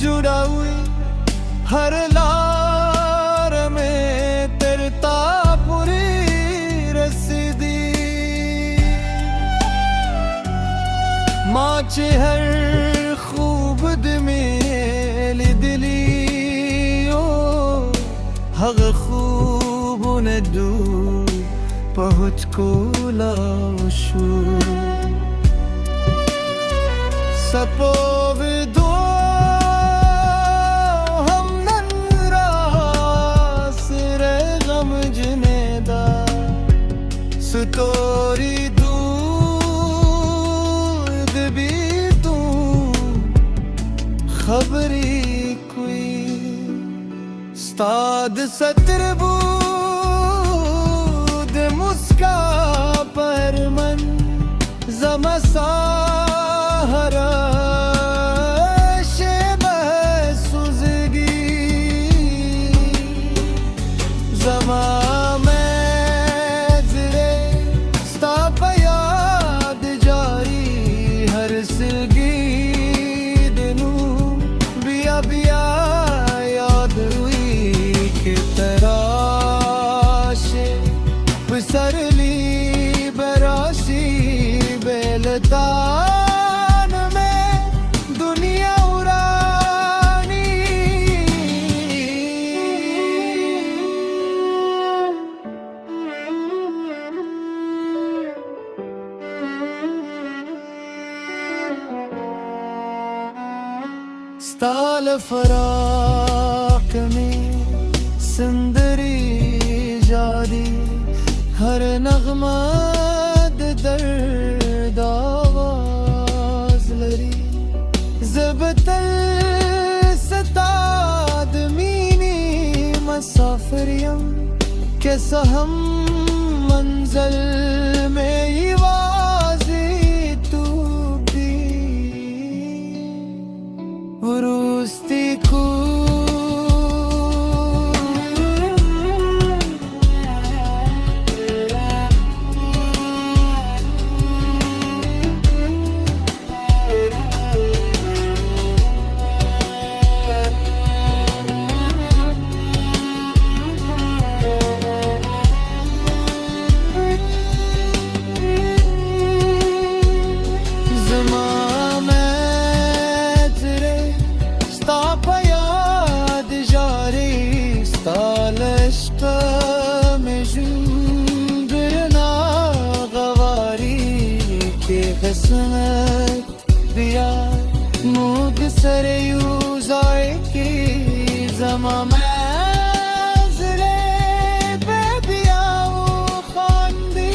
जुड़ा हुई हर लार में तरता पूरी रसीदी माचे हर खूब दमेली दिलियो हग खूब नदू पहुँच को लाशू सपोव दो तोरी दूध भी तू खबरी कोई स्ताद सत्र बूद मुस्का पर मन जमसा हरा सुजगी जमा सरली बराशी बेलतान में दुनिया उरानी स्ताल फराक में सुंदरी जादी हर नगमा दर्द आवाज लरी ज़बतल सताद मीनी मसाफिरियम कैसा हम मंजिल में ये वाज़ी तू भी वरुस्ती को किस्मत दिया मुझ सर यूज़ार की ज़मा मंज़िले पे भी आओ खांदी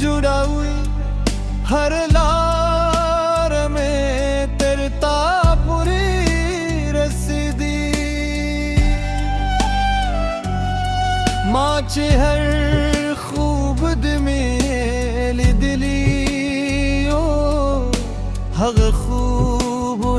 जुड़ा हुई हर लार में तेरता पूरी रसीदी माचे हर खूब दमेली दिलियो हग खूब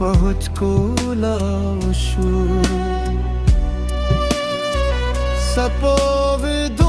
पहुँच को लाशू सपो विदो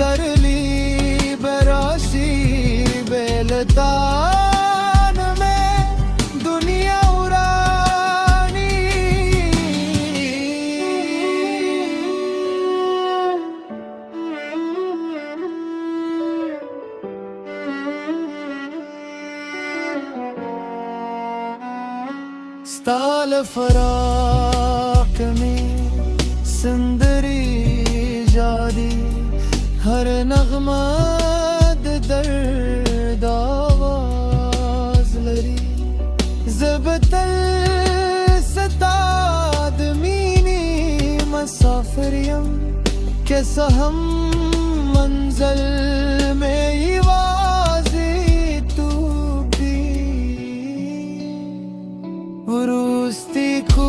सरली बरासी बेलतान में दुनिया उरानी स्ताल फराक में सुंदरी जादी हर नगमा दर्द आवाज लरी ज़बतल सताद मीनी मसाफिरियम कैसा हम मंजिल में ही वाज़ी तू भी वरुस्ती को